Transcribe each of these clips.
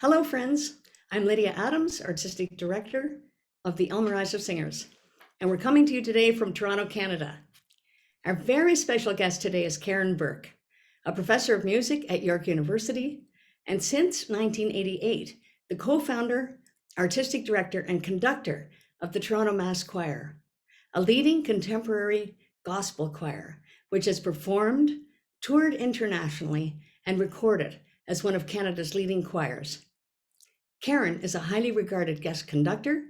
Hello, friends. I'm Lydia Adams, Artistic Director of the Elmer of Singers, and we're coming to you today from Toronto, Canada. Our very special guest today is Karen Burke, a professor of music at York University, and since 1988, the co-founder, artistic director, and conductor of the Toronto Mass Choir, a leading contemporary gospel choir, which has performed, toured internationally, and recorded as one of Canada's leading choirs. Karen is a highly regarded guest conductor,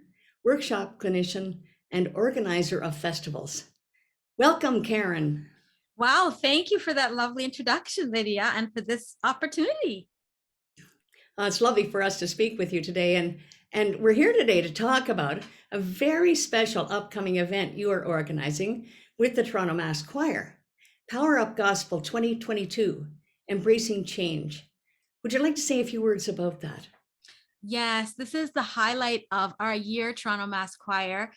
workshop clinician, and organizer of festivals. Welcome, Karen. Wow, thank you for that lovely introduction, Lydia, and for this opportunity. It's lovely for us to speak with you today, and we're here today to talk about a very special upcoming event you are organizing with the Toronto Mass Choir, PowerUp Gospel 2022, Embracing Change. Would you like to say a few words about that? Yes, this is the highlight of our year, Toronto Mass Choir.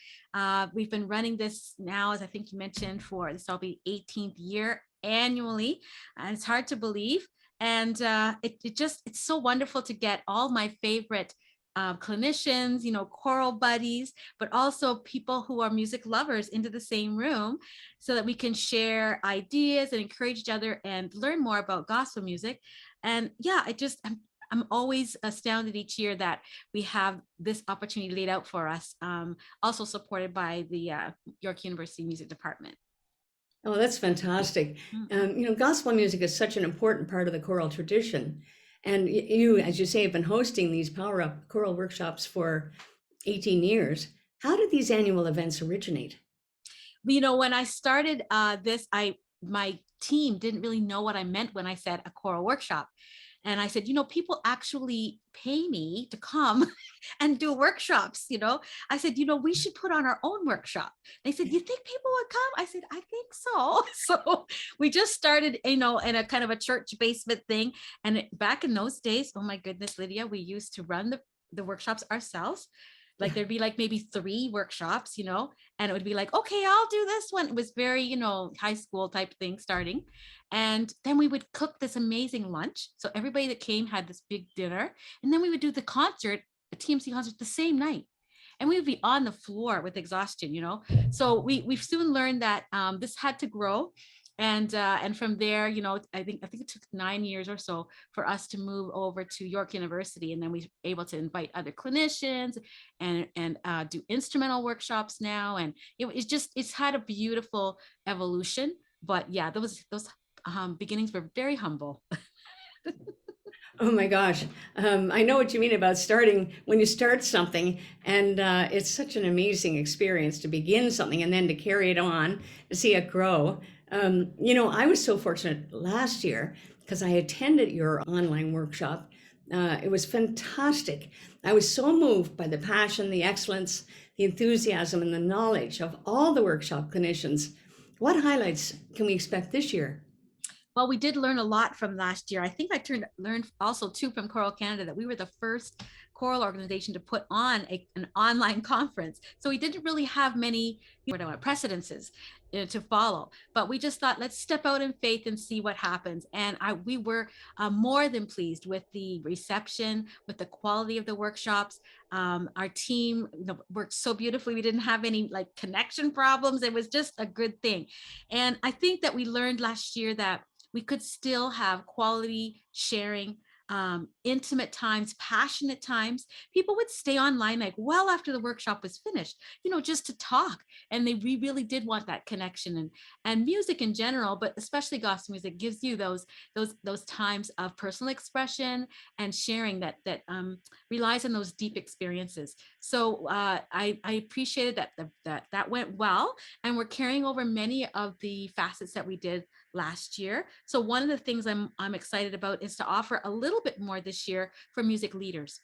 We've been running this now, as I think you mentioned, for this will be 18th year annually, and it's hard to believe. And it's so wonderful to get all my favorite clinicians, choral buddies, but also people who are music lovers into the same room so that we can share ideas and encourage each other and learn more about gospel music. And yeah, I'm always astounded each year that we have this opportunity laid out for us, also supported by the York University Music Department. Oh, that's fantastic. Gospel music is such an important part of the choral tradition. And you, as you say, have been hosting these Power Up choral workshops for 18 years. How did these annual events originate? When I started my team didn't really know what I meant when I said a choral workshop. And I said, people actually pay me to come and do workshops. I said, we should put on our own workshop. They said, you think people would come? I said, I think so. So we just started, in a kind of a church basement thing. And back in those days, oh my goodness, Lydia, we used to run the workshops ourselves. Like there'd be like maybe 3 workshops, and it would be like, okay, I'll do this one. It was very, high school type thing starting. And then we would cook this amazing lunch. So everybody that came had this big dinner. And then we would do the concert, the TMC concert the same night. And we would be on the floor with exhaustion. So we've soon learned that this had to grow. And from there, I think it took 9 years or so for us to move over to York University, and then we were able to invite other clinicians and do instrumental workshops now, and it's had a beautiful evolution. But yeah, those beginnings were very humble. Oh my gosh. I know what you mean about starting when you start something, and it's such an amazing experience to begin something and then to carry it on, to see it grow. I was so fortunate last year because I attended your online workshop. It was fantastic. I was so moved by the passion, the excellence, the enthusiasm, and the knowledge of all the workshop clinicians. What highlights can we expect this year? Well, we did learn a lot from last year. I think I learned also too from Choral Canada that we were the first choral organization to put on an online conference. So we didn't really have many precedences to follow, but we just thought, let's step out in faith and see what happens. And we were more than pleased with the reception, with the quality of the workshops. Our team worked so beautifully. We didn't have any connection problems. It was just a good thing. And I think that we learned last year that we could still have quality sharing, intimate times, passionate times. People would stay online well after the workshop was finished, just to talk. And we really did want that connection, and music in general, but especially gospel music, gives you those times of personal expression and sharing that relies on those deep experiences. So I appreciated that went well, and we're carrying over many of the facets that we did last year. So one of the things I'm excited about is to offer a little bit more this year for music leaders.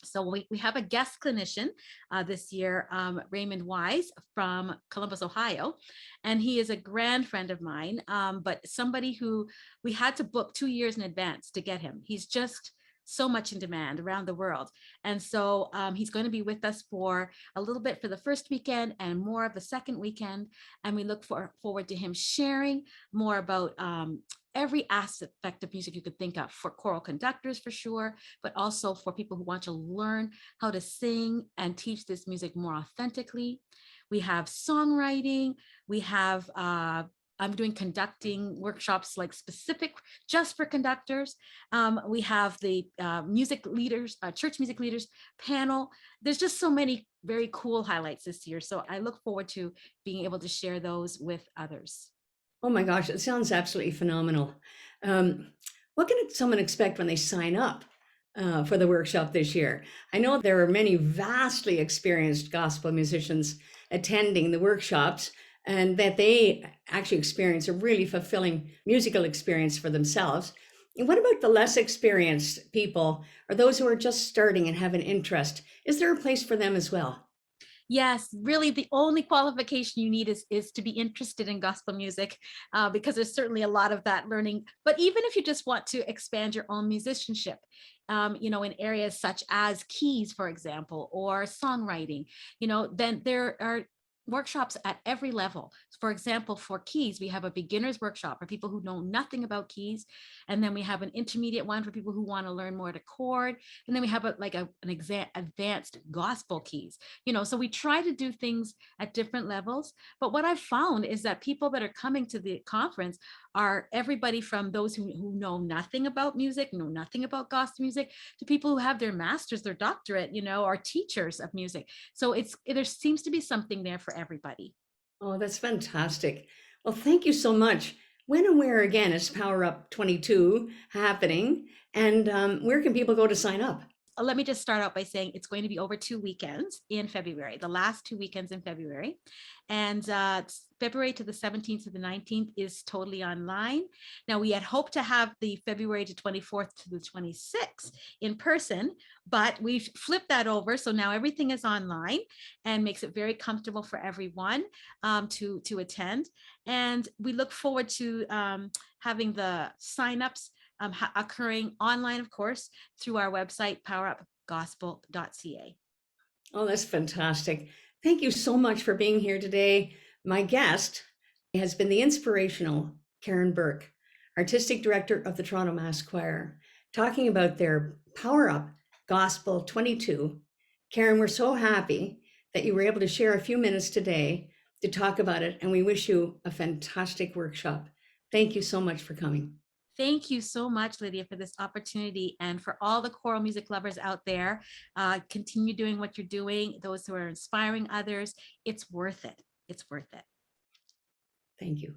So we have a guest clinician this year, Raymond Wise from Columbus, Ohio. And he is a grand friend of mine, but somebody who we had to book 2 years in advance to get him. He's just so much in demand around the world. And so he's going to be with us for a little bit for the first weekend and more of the second weekend. And we look forward to him sharing more about every aspect of music you could think of, for choral conductors for sure, but also for people who want to learn how to sing and teach this music more authentically. We have songwriting, we have I'm doing conducting workshops like specific just for conductors. We have the music leaders, church music leaders panel. There's just so many very cool highlights this year. So I look forward to being able to share those with others. Oh my gosh, it sounds absolutely phenomenal. What can someone expect when they sign up for the workshop this year? I know there are many vastly experienced gospel musicians attending the workshops, and that they actually experience a really fulfilling musical experience for themselves. And what about the less experienced people, or those who are just starting and have an interest? Is there a place for them as well? Yes, really the only qualification you need is to be interested in gospel music, because there's certainly a lot of that learning. But even if you just want to expand your own musicianship, in areas such as keys, for example, or songwriting, then there are workshops at every level. For example, for keys, we have a beginner's workshop for people who know nothing about keys. And then we have an intermediate one for people who want to learn more to chord. And then we have an advanced gospel keys, so we try to do things at different levels. But what I've found is that people that are coming to the conference are everybody from those who know nothing about music, know nothing about gospel music, to people who have their master's, their doctorate, are teachers of music. So there seems to be something there for everybody. Oh, that's fantastic. Well, thank you so much. When and where again is PowerUp 22 happening? And where can people go to sign up? Let me just start out by saying it's going to be over 2 weekends in February, the last 2 weekends in February. And February to the 17th to the 19th is totally online. Now, we had hoped to have the February to 24th to the 26th in person, but we've flipped that over. So now everything is online and makes it very comfortable for everyone to attend. And we look forward to having the signups occurring online, of course, through our website, powerupgospel.ca. Oh, that's fantastic. Thank you so much for being here today. My guest has been the inspirational Karen Burke, Artistic Director of the Toronto Mass Choir, talking about their PowerUp Gospel 22. Karen, we're so happy that you were able to share a few minutes today to talk about it, and we wish you a fantastic workshop. Thank you so much for coming. Thank you so much, Lydia, for this opportunity. And for all the choral music lovers out there, continue doing what you're doing. Those who are inspiring others, it's worth it. It's worth it. Thank you.